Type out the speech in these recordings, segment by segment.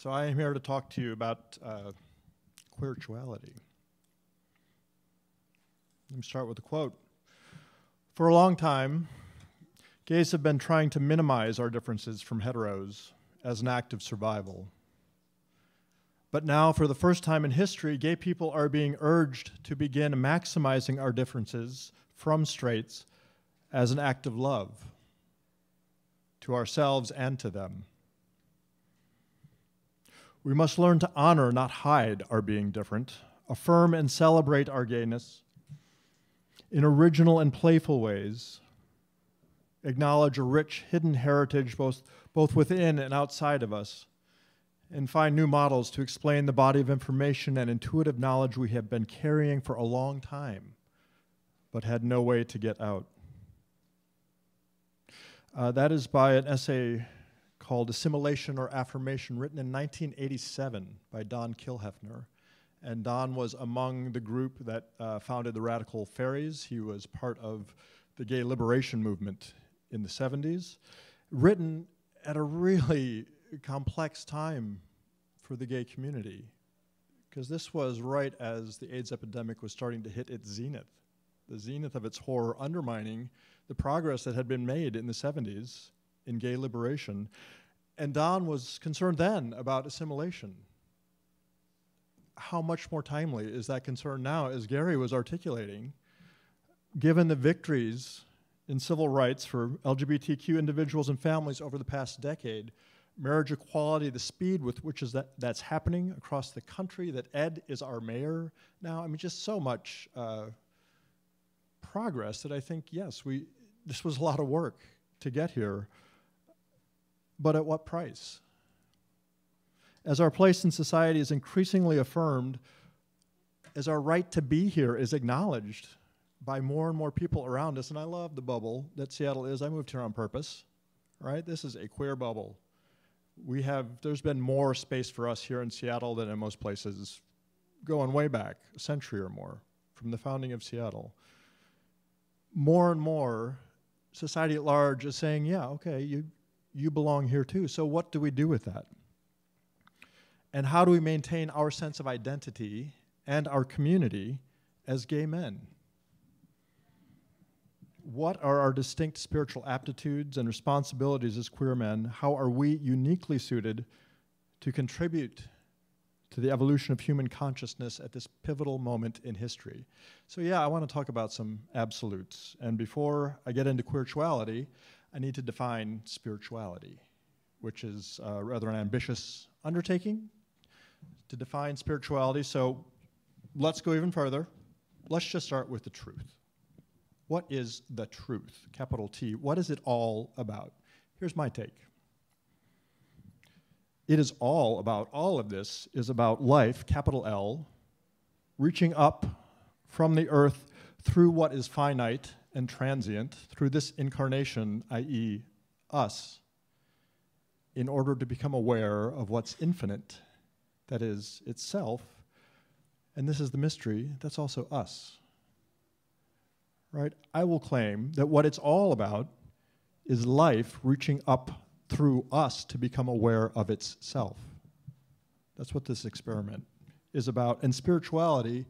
So I am here to talk to you about queerituality. Let me start with a quote. For a long time, gays have been trying to minimize our differences from heteros as an act of survival. But now, for the first time in history, gay people are being urged to begin maximizing our differences from straights as an act of love to ourselves and to them. We must learn to honor, not hide, our being different, affirm and celebrate our gayness in original and playful ways, acknowledge a rich hidden heritage both within and outside of us, and find new models to explain the body of information and intuitive knowledge we have been carrying for a long time, but had no way to get out. That is by an essay called Assimilation or Affirmation, written in 1987 by Don Kilhefner. And Don was among the group that founded the Radical Fairies. He was part of the gay liberation movement in the 70s, written at a really complex time for the gay community, because this was right as the AIDS epidemic was starting to hit its zenith, the zenith of its horror, undermining the progress that had been made in the 70s in gay liberation. And Don was concerned then about assimilation. How much more timely is that concern now, as Gary was articulating, given the victories in civil rights for LGBTQ individuals and families over the past decade, marriage equality, the speed with which that's happening across the country, that Ed is our mayor now. I mean, just so much progress that I think, yes, this was a lot of work to get here, but at what price? As our place in society is increasingly affirmed, as our right to be here is acknowledged by more and more people around us, and I love the bubble that Seattle is. I moved here on purpose, right? This is a queer bubble. There's been more space for us here in Seattle than in most places, going way back, a century or more, from the founding of Seattle. More and more, society at large is saying, yeah, okay, you belong here too. So what do we do with that? And how do we maintain our sense of identity and our community as gay men? What are our distinct spiritual aptitudes and responsibilities as queer men? How are we uniquely suited to contribute to the evolution of human consciousness at this pivotal moment in history? So yeah, I want to talk about some absolutes. And before I get into queerituality, I need to define spirituality, which is rather an ambitious undertaking to define spirituality. So let's go even further. Let's just start with the truth. What is the truth, capital T? What is it all about? Here's my take. It is all of this is about life, capital L, reaching up from the earth through what is finite and transient, through this incarnation, i.e. us, in order to become aware of what's infinite, that is itself, and this is the mystery, that's also us. Right? I will claim that what it's all about is life reaching up through us to become aware of itself. That's what this experiment is about. And spirituality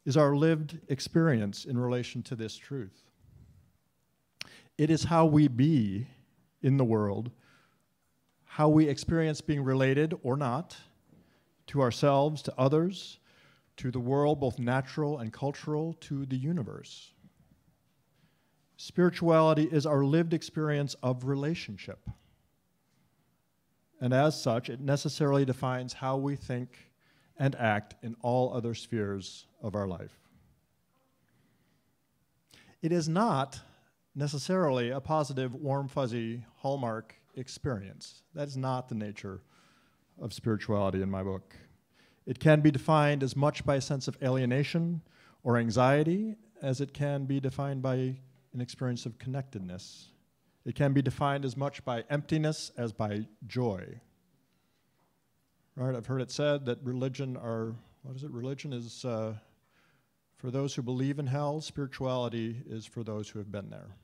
is our lived experience in relation to this truth. It is how we be in the world, how we experience being related or not to ourselves, to others, to the world, both natural and cultural, to the universe. Spirituality is our lived experience of relationship. And as such, it necessarily defines how we think and act in all other spheres of our life. It is not necessarily a positive, warm, fuzzy, hallmark experience. That is not the nature of spirituality in my book. It can be defined as much by a sense of alienation or anxiety as it can be defined by an experience of connectedness. It can be defined as much by emptiness as by joy. Right? I've heard it said that religion is for those who believe in hell. Spirituality is for those who have been there.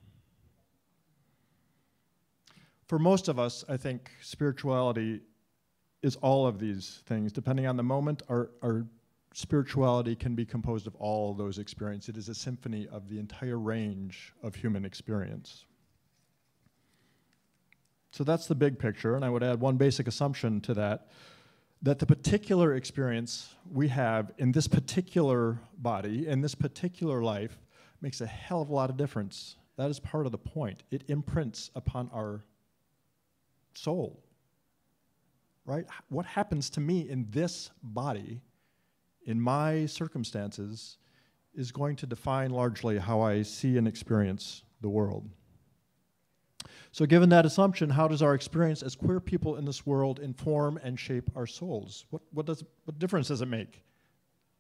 For most of us, I think spirituality is all of these things. Depending on the moment, our spirituality can be composed of all those experiences. It is a symphony of the entire range of human experience. So that's the big picture, and I would add one basic assumption to that the particular experience we have in this particular body, in this particular life, makes a hell of a lot of difference. That is part of the point. It imprints upon our soul, right? What happens to me in this body, in my circumstances, is going to define largely how I see and experience the world. So given that assumption, how does our experience as queer people in this world inform and shape our souls? What difference does it make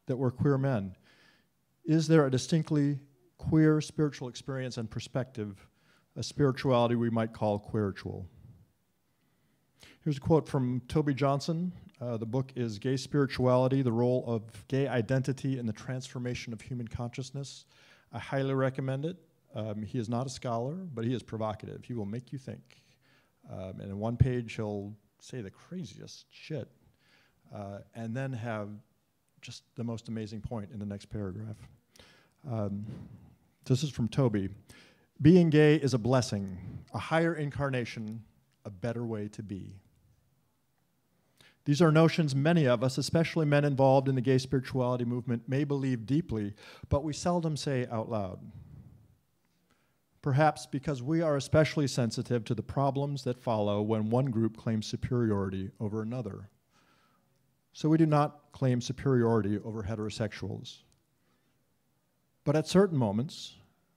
that we're queer men? Is there a distinctly queer spiritual experience and perspective, a spirituality we might call queeritual? Here's a quote from Toby Johnson. The book is Gay Spirituality, the Role of Gay Identity in the Transformation of Human Consciousness. I highly recommend it. He is not a scholar, but he is provocative. He will make you think. And in one page, he'll say the craziest shit, and then have just the most amazing point in the next paragraph. This is from Toby. Being gay is a blessing, a higher incarnation, a better way to be. These are notions many of us, especially men involved in the gay spirituality movement, may believe deeply, but we seldom say out loud. Perhaps because we are especially sensitive to the problems that follow when one group claims superiority over another. So we do not claim superiority over heterosexuals. But at certain moments,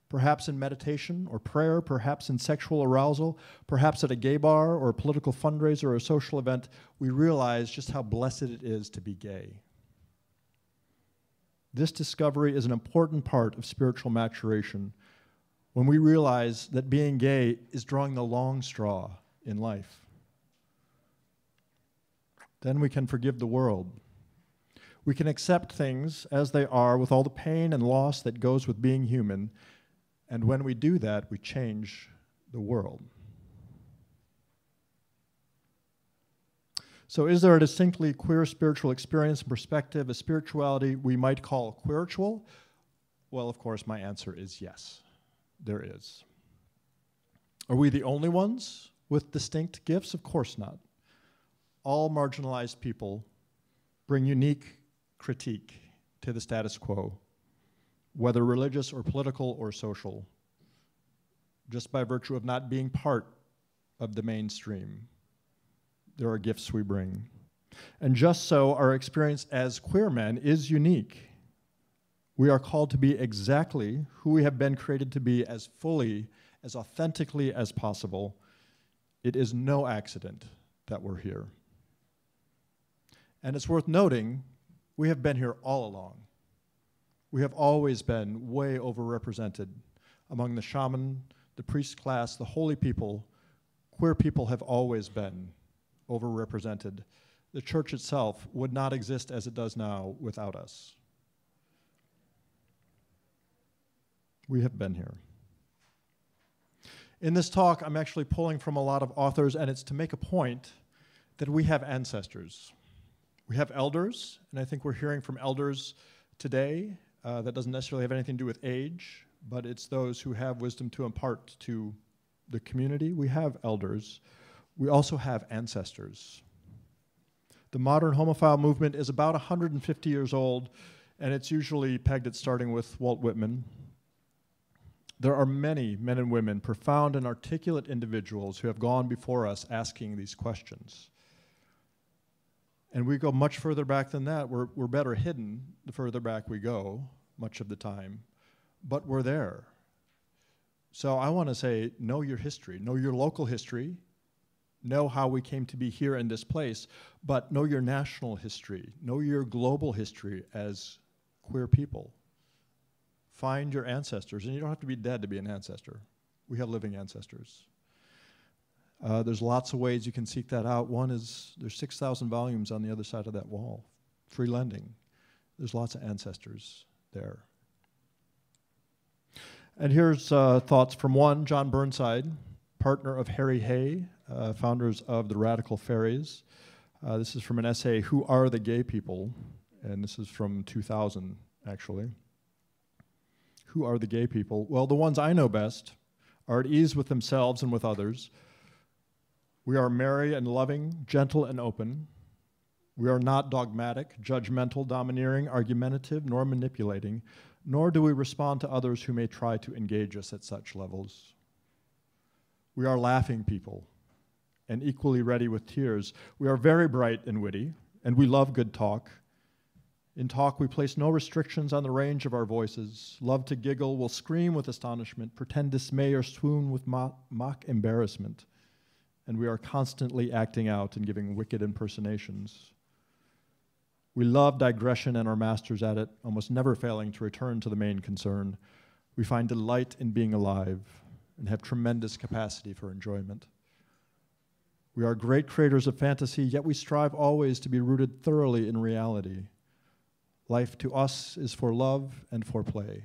perhaps in meditation or prayer, perhaps in sexual arousal, perhaps at a gay bar or a political fundraiser or a social event, we realize just how blessed it is to be gay. This discovery is an important part of spiritual maturation, when we realize that being gay is drawing the long straw in life. Then we can forgive the world. We can accept things as they are with all the pain and loss that goes with being human, and when we do that, we change the world. So is there a distinctly queer spiritual experience and perspective, a spirituality we might call queeritual? Well, of course, my answer is yes. There is. Are we the only ones with distinct gifts? Of course not. All marginalized people bring unique critique to the status quo, whether religious or political or social, just by virtue of not being part of the mainstream. There are gifts we bring. And just so, our experience as queer men is unique. We are called to be exactly who we have been created to be, as fully, as authentically as possible. It is no accident that we're here. And it's worth noting, we have been here all along. We have always been way overrepresented among the shaman, the priest class, the holy people. Queer people have always been overrepresented. The church itself would not exist as it does now without us. We have been here. In this talk, I'm actually pulling from a lot of authors, and it's to make a point that we have ancestors. We have elders, and I think we're hearing from elders today. That doesn't necessarily have anything to do with age, but it's those who have wisdom to impart to the community. We have elders. We also have ancestors. The modern homophile movement is about 150 years old, and it's usually pegged at starting with Walt Whitman. There are many men and women, profound and articulate individuals who have gone before us asking these questions. And we go much further back than that. We're better hidden the further back we go, much of the time, but we're there. So I want to say, know your history, know your local history, know how we came to be here in this place, but know your national history, know your global history as queer people. Find your ancestors, and you don't have to be dead to be an ancestor. We have living ancestors. There's lots of ways you can seek that out. One is there's 6,000 volumes on the other side of that wall, free lending. There's lots of ancestors there. And here's thoughts from one, John Burnside, partner of Harry Hay, founders of the Radical Fairies. This is from an essay, Who Are the Gay People? And this is from 2000, actually. Who are the gay people? Well, the ones I know best are at ease with themselves and with others. We are merry and loving, gentle and open. We are not dogmatic, judgmental, domineering, argumentative, nor manipulating, nor do we respond to others who may try to engage us at such levels. We are laughing people and equally ready with tears. We are very bright and witty, and we love good talk. In talk, we place no restrictions on the range of our voices, love to giggle, will scream with astonishment, pretend dismay or swoon with mock embarrassment, and we are constantly acting out and giving wicked impersonations. We love digression and are masters at it, almost never failing to return to the main concern. We find delight in being alive and have tremendous capacity for enjoyment. We are great creators of fantasy, yet we strive always to be rooted thoroughly in reality. Life to us is for love and for play.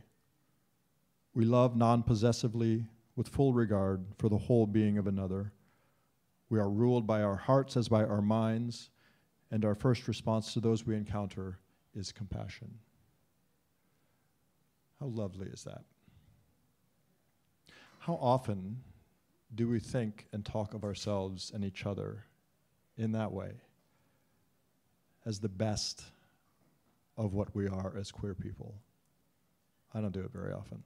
We love non-possessively, with full regard for the whole being of another. We are ruled by our hearts as by our minds, and our first response to those we encounter is compassion. How lovely is that? How often do we think and talk of ourselves and each other in that way, as the best of what we are as queer people? I don't do it very often.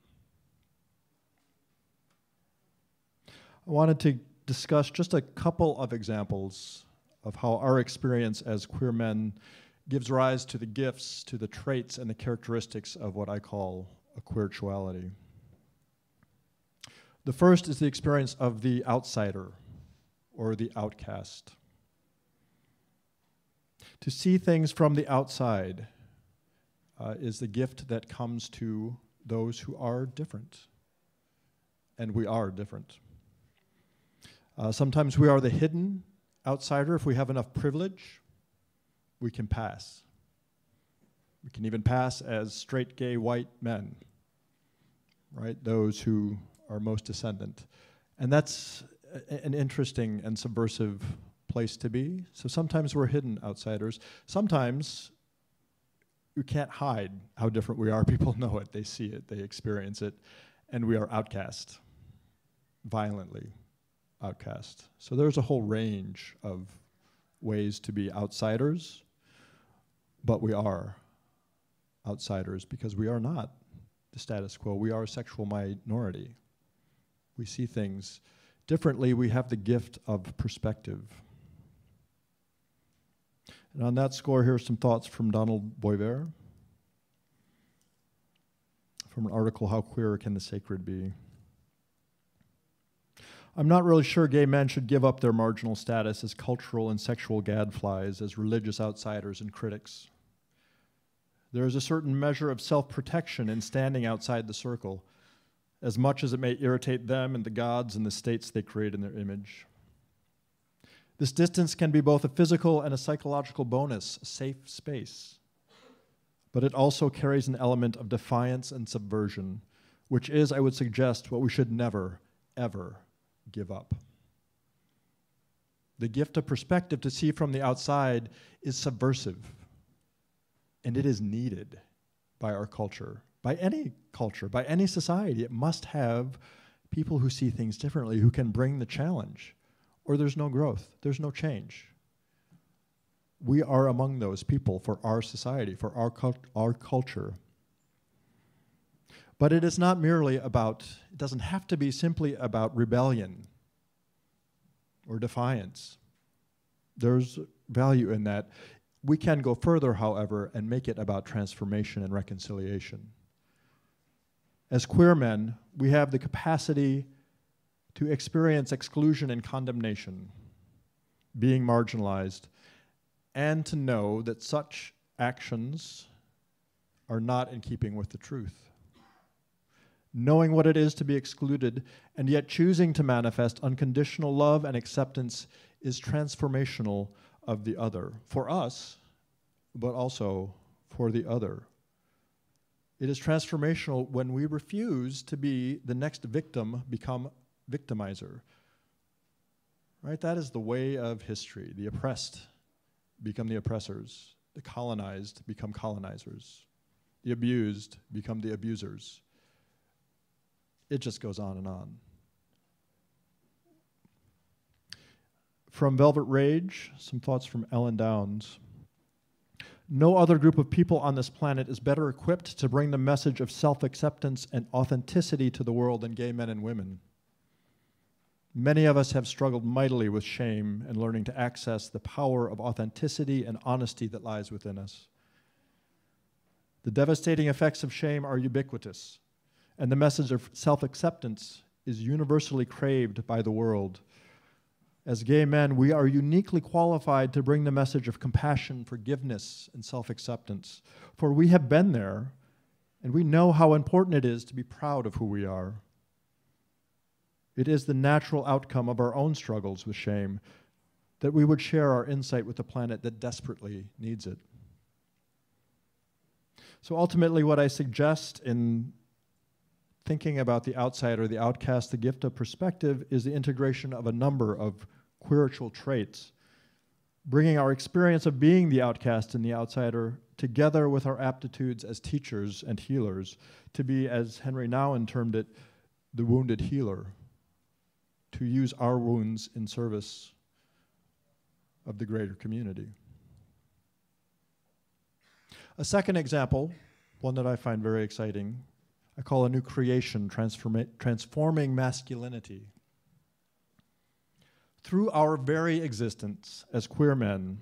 I wanted to discuss just a couple of examples of how our experience as queer men gives rise to the gifts, to the traits, and the characteristics of what I call a queerituality. The first is the experience of the outsider, or the outcast. To see things from the outside is the gift that comes to those who are different, and we are different. Sometimes we are the hidden outsider. If we have enough privilege, we can pass. We can even pass as straight, gay, white men, right? Those who are most descendant. And that's an interesting and subversive place to be. So sometimes we're hidden outsiders. Sometimes we can't hide how different we are. People know it, they see it, they experience it, and we are outcast, violently outcast. So there's a whole range of ways to be outsiders, but we are outsiders because we are not the status quo. We are a sexual minority. We see things differently. We have the gift of perspective. And on that score, here are some thoughts from Donald Boisvert from an article, How Queer Can the Sacred Be? I'm not really sure gay men should give up their marginal status as cultural and sexual gadflies, as religious outsiders and critics. There is a certain measure of self-protection in standing outside the circle, as much as it may irritate them and the gods and the states they create in their image. This distance can be both a physical and a psychological bonus, a safe space. But it also carries an element of defiance and subversion, which is, I would suggest, what we should never, ever give up. The gift of perspective to see from the outside is subversive, and it is needed by our culture, by any society. It must have people who see things differently, who can bring the challenge, or there's no growth, there's no change. We are among those people for our society, for our culture. But it is not merely about, it doesn't have to be simply about rebellion or defiance. There's value in that. We can go further, however, and make it about transformation and reconciliation. As queer men, we have the capacity to experience exclusion and condemnation, being marginalized, and to know that such actions are not in keeping with the truth. Knowing what it is to be excluded and yet choosing to manifest unconditional love and acceptance is transformational of the other, for us, but also for the other. It is transformational when we refuse to be the next victim, become victimizer. Right? That is the way of history. The oppressed become the oppressors. The colonized become colonizers. The abused become the abusers. It just goes on and on. From Velvet Rage, some thoughts from Ellen Downs. No other group of people on this planet is better equipped to bring the message of self-acceptance and authenticity to the world than gay men and women. Many of us have struggled mightily with shame and learning to access the power of authenticity and honesty that lies within us. The devastating effects of shame are ubiquitous, and the message of self-acceptance is universally craved by the world. As gay men, we are uniquely qualified to bring the message of compassion, forgiveness, and self-acceptance, for we have been there, and we know how important it is to be proud of who we are. It is the natural outcome of our own struggles with shame that we would share our insight with a planet that desperately needs it. So ultimately, what I suggest in thinking about the outsider, the outcast, the gift of perspective, is the integration of a number of queeritual traits, bringing our experience of being the outcast and the outsider together with our aptitudes as teachers and healers to be, as Henry Nouwen termed it, the wounded healer, to use our wounds in service of the greater community. A second example, one that I find very exciting, I call a new creation, transforming masculinity. Through our very existence as queer men,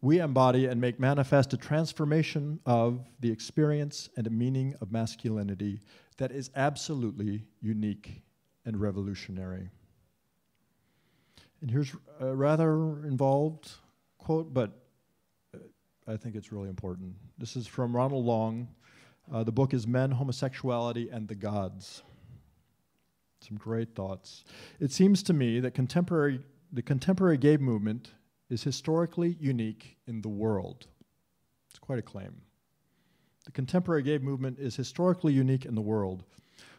we embody and make manifest a transformation of the experience and a meaning of masculinity that is absolutely unique and revolutionary. And here's a rather involved quote, but I think it's really important. This is from Ronald Long. The book is Men, Homosexuality, and the Gods. Some great thoughts. It seems to me that the contemporary gay movement is historically unique in the world. It's quite a claim. The contemporary gay movement is historically unique in the world.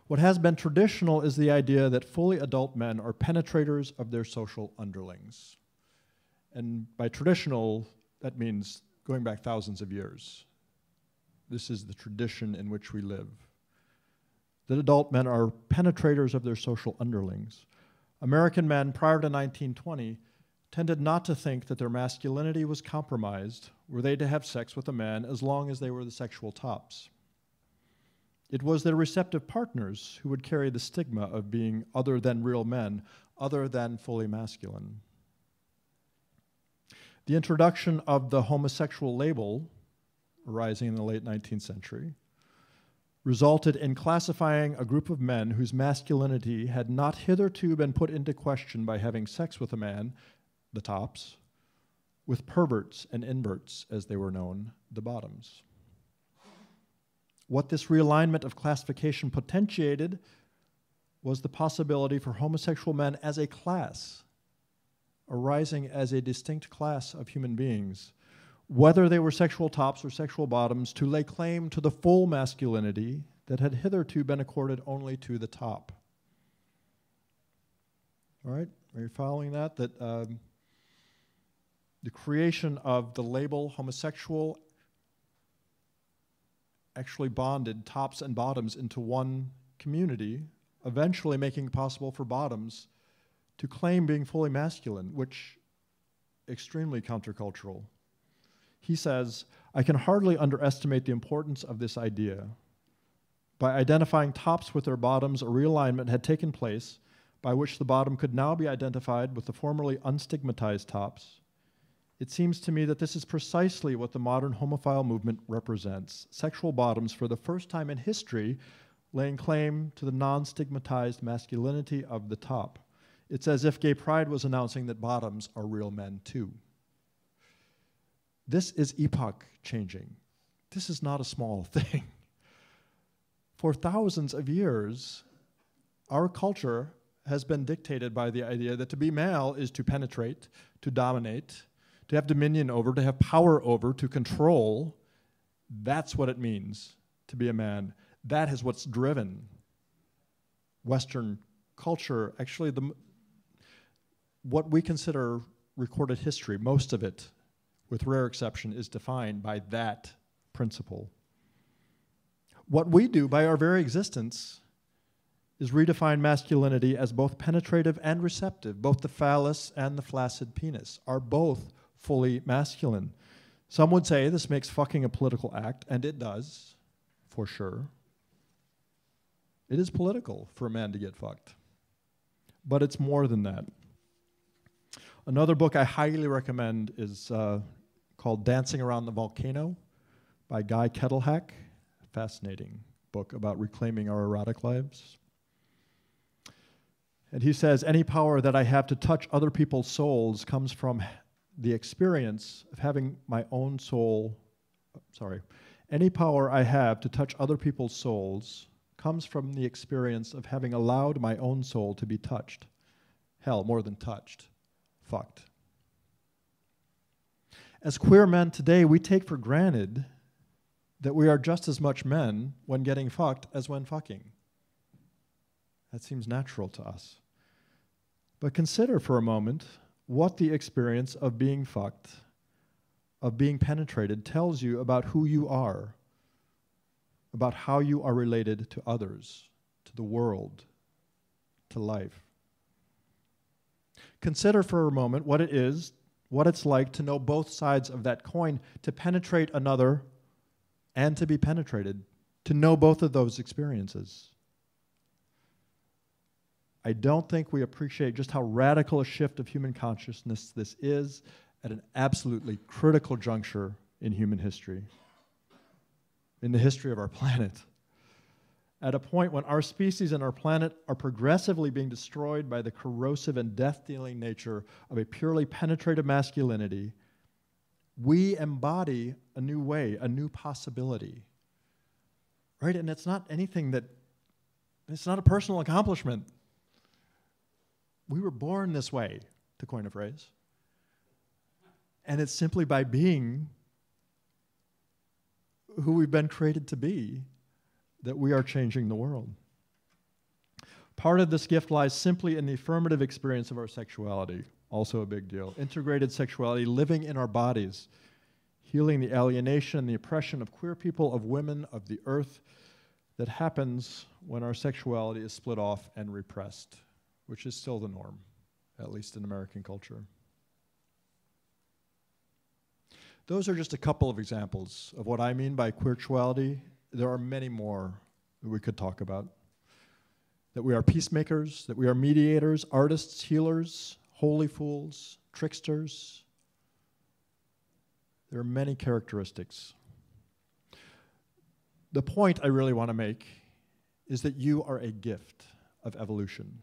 What has been traditional is the idea that fully adult men are penetrators of their social underlings. And by traditional, that means going back thousands of years. This is the tradition in which we live. That adult men are penetrators of their social underlings. American men prior to 1920 tended not to think that their masculinity was compromised were they to have sex with a man as long as they were the sexual tops. It was their receptive partners who would carry the stigma of being other than real men, other than fully masculine. The introduction of the homosexual label, arising in the late 19th century, resulted in classifying a group of men whose masculinity had not hitherto been put into question by having sex with a man, the tops, with perverts and inverts, as they were known, the bottoms. What this realignment of classification potentiated was the possibility for homosexual men as a class, arising as a distinct class of human beings, whether they were sexual tops or sexual bottoms, to lay claim to the full masculinity that had hitherto been accorded only to the top. All right, are you following that? That the creation of the label homosexual actually bonded tops and bottoms into one community, eventually making it possible for bottoms to claim being fully masculine, which is extremely countercultural. He says, I can hardly underestimate the importance of this idea. By identifying tops with their bottoms, a realignment had taken place by which the bottom could now be identified with the formerly unstigmatized tops. It seems to me that this is precisely what the modern homophile movement represents, sexual bottoms for the first time in history laying claim to the non-stigmatized masculinity of the top. It's as if gay pride was announcing that bottoms are real men too. This is epoch-changing. This is not a small thing. For thousands of years, our culture has been dictated by the idea that to be male is to penetrate, to dominate, to have dominion over, to have power over, to control. That's what it means to be a man. That is what's driven Western culture. Actually, what we consider recorded history, most of it with rare exception, is defined by that principle. What we do by our very existence is redefine masculinity as both penetrative and receptive. Both the phallus and the flaccid penis are both fully masculine. Some would say this makes fucking a political act, and it does, for sure. It is political for a man to get fucked. But it's more than that. Another book I highly recommend is called Dancing Around the Volcano by Guy Kettlehack. Fascinating book about reclaiming our erotic lives. And he says, any power that I have to touch other people's souls comes from the experience of having my own soul, any power I have to touch other people's souls comes from the experience of having allowed my own soul to be touched. Hell, more than touched, fucked. As queer men today, we take for granted that we are just as much men when getting fucked as when fucking. That seems natural to us. But consider for a moment what the experience of being fucked, of being penetrated, tells you about who you are, about how you are related to others, to the world, to life. Consider for a moment what it is, what it's like to know both sides of that coin, to penetrate another and to be penetrated, to know both of those experiences. I don't think we appreciate just how radical a shift of human consciousness this is at an absolutely critical juncture in human history, in the history of our planet. At a point when our species and our planet are progressively being destroyed by the corrosive and death-dealing nature of a purely penetrative masculinity, we embody a new way, a new possibility, right? And it's not anything that, it's not a personal accomplishment. We were born this way, to coin a phrase. And it's simply by being who we've been created to be that we are changing the world. Part of this gift lies simply in the affirmative experience of our sexuality, also a big deal. Integrated sexuality, living in our bodies, healing the alienation and the oppression of queer people, of women, of the earth, that happens when our sexuality is split off and repressed, which is still the norm, at least in American culture. Those are just a couple of examples of what I mean by queerituality. There are many more that we could talk about. That we are peacemakers, that we are mediators, artists, healers, holy fools, tricksters. There are many characteristics. The point I really want to make is that you are a gift of evolution.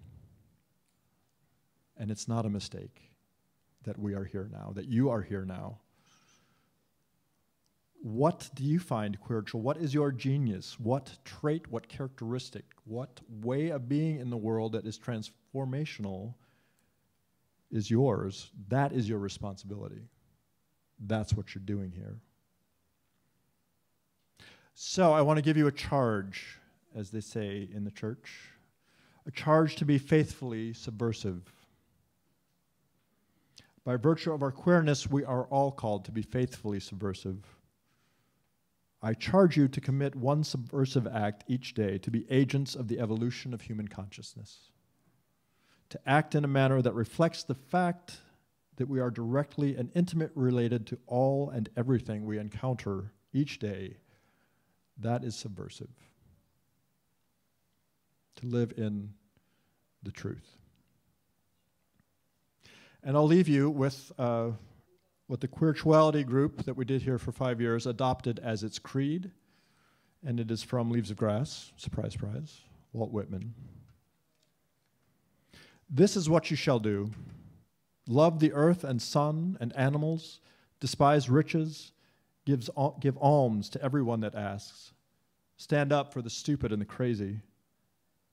And it's not a mistake that we are here now, that you are here now. What do you find queeritual? What is your genius? What trait, what characteristic, what way of being in the world that is transformational is yours? That is your responsibility. That's what you're doing here. So I want to give you a charge, as they say in the church, a charge to be faithfully subversive. By virtue of our queerness, we are all called to be faithfully subversive. I charge you to commit one subversive act each day to be agents of the evolution of human consciousness, to act in a manner that reflects the fact that we are directly and intimately related to all and everything we encounter each day. That is subversive. To live in the truth. And I'll leave you with what the Queerituality group that we did here for 5 years adopted as its creed, and it is from Leaves of Grass, surprise, surprise, Walt Whitman. This is what you shall do. Love the earth and sun and animals, despise riches, give alms to everyone that asks. Stand up for the stupid and the crazy.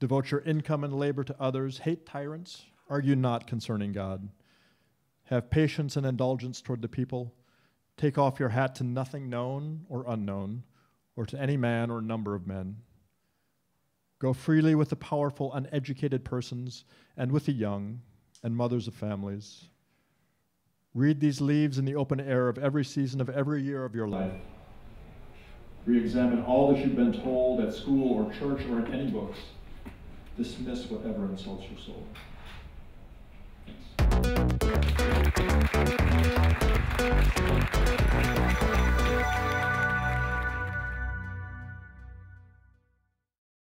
Devote your income and labor to others. Hate tyrants. Argue not concerning God. Have patience and indulgence toward the people. Take off your hat to nothing known or unknown, or to any man or number of men. Go freely with the powerful, uneducated persons, and with the young, and mothers of families. Read these leaves in the open air of every season of every year of your life. Re-examine all that you've been told at school or church or in any books. Dismiss whatever insults your soul.